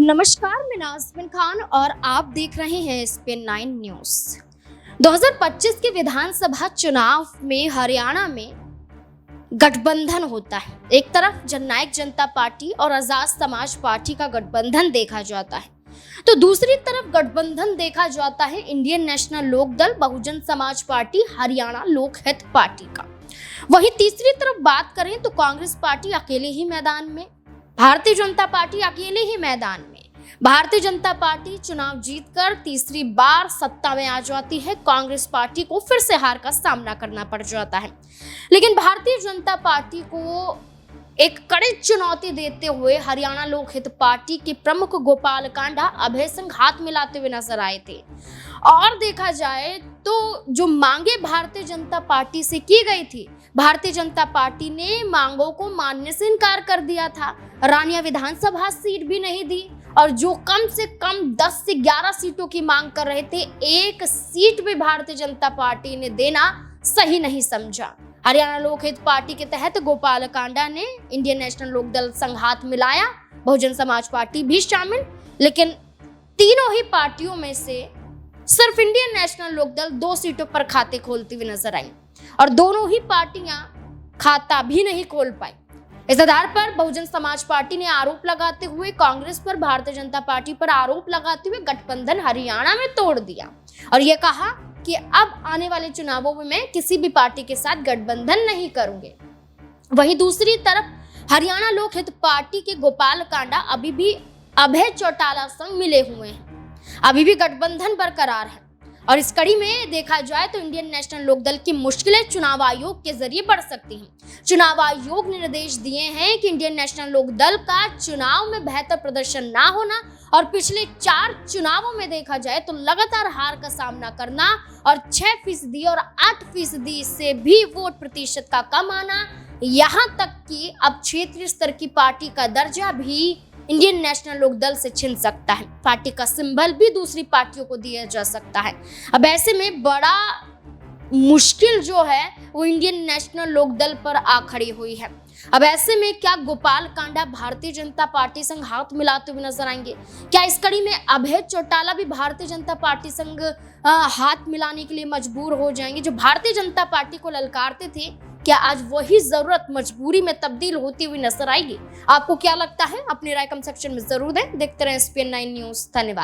नमस्कार, मैं नाज़मीन खान और आप देख रहे हैं एसपीएन 9 न्यूज। 2025 के विधानसभा चुनाव में हरियाणा में गठबंधन होता है। एक तरफ जननायक जनता पार्टी और आजाद समाज पार्टी का गठबंधन देखा जाता है, तो दूसरी तरफ गठबंधन देखा जाता है Indian national Lokdal, Bahujan Samaj party, Haryana Lokhit party का। वहीं तीसरी तरफ बात करें तो कांग्रेस पार्टी अकेले ही मैदान में, भारतीय जनता पार्टी अकेले ही मैदान में। भारतीय जनता पार्टी चुनाव जीतकर तीसरी बार सत्ता में आ जाती है, कांग्रेस पार्टी को फिर से हार का सामना करना पड़ जाता है। लेकिन भारतीय जनता पार्टी को एक कड़ी चुनौती देते हुए हरियाणा लोकहित पार्टी के प्रमुख गोपाल कांडा अभय सिंह हाथ मिलाते हुए नजर आए थे। और देखा जाए तो जो मांगे भारतीय जनता पार्टी से की गई थी, भारतीय जनता पार्टी ने मांगों को मानने से इनकार कर दिया था। रानिया विधानसभा सीट भी नहीं दी और जो कम से कम 10 से 11 सीटों की मांग कर रहे थे, एक सीट भी भारतीय जनता पार्टी ने देना सही नहीं समझा। हरियाणा लोकहित पार्टी के तहत गोपाल कांडा ने इंडियन नेशनल लोकदल संग हाथ मिलाया, बहुजन समाज पार्टी भी शामिल। लेकिन तीनों ही पार्टियों में से सिर्फ इंडियन नेशनल लोकदल 2 सीटों पर खाते खोलती हुई नजर आई और दोनों ही पार्टियां खाता भी नहीं खोल पाई। इस आधार पर बहुजन समाज पार्टी ने आरोप लगाते हुए कांग्रेस पर, भारतीय जनता पार्टी पर आरोप लगाते हुए गठबंधन हरियाणा में तोड़ दिया और यह कहा कि अब आने वाले चुनावों में मैं किसी भी पार्टी के साथ गठबंधन नहीं करूंगे। वहीं दूसरी तरफ हरियाणा लोकहित पार्टी के गोपाल कांडा अभी भी अभय चौटाला संग मिले हुए हैं, अभी भी गठबंधन बरकरार है। और इस कड़ी में देखा जाए तो इंडियन नेशनल लोकदल की मुश्किलें चुनाव आयोग के जरिए बढ़ सकती हैं। चुनाव आयोग ने निर्देश दिए हैं कि इंडियन नेशनल लोकदल का चुनाव में बेहतर प्रदर्शन ना होना और पिछले 4 चुनावों में देखा जाए तो लगातार हार का सामना करना और 6% और 8% से भी वोट प्रतिशत का कम आना, यहाँ तक कि अब क्षेत्रीय स्तर की पार्टी का दर्जा भी इंडियन नेशनल लोकदल से छिन सकता है। पार्टी का सिंबल भी दूसरी पार्टियों को दिया जा सकता है। अब ऐसे में बड़ा मुश्किल जो है वो इंडियन नेशनल लोकदल पर आ खड़ी हुई है। अब ऐसे में क्या गोपाल कांडा भारतीय जनता पार्टी संग हाथ मिलाते हुए नजर आएंगे? क्या इस कड़ी में अभय चौटाला भी भारतीय जनता पार्टी संग हाथ मिलाने के लिए मजबूर हो जाएंगे? जो भारतीय जनता पार्टी को ललकारते थे, क्या आज वही जरूरत मजबूरी में तब्दील होती हुई नजर आएगी? आपको क्या लगता है? अपनी राय कमेंट सेक्शन में जरूर दें। देखते रहें एसपीएन 9 न्यूज। धन्यवाद।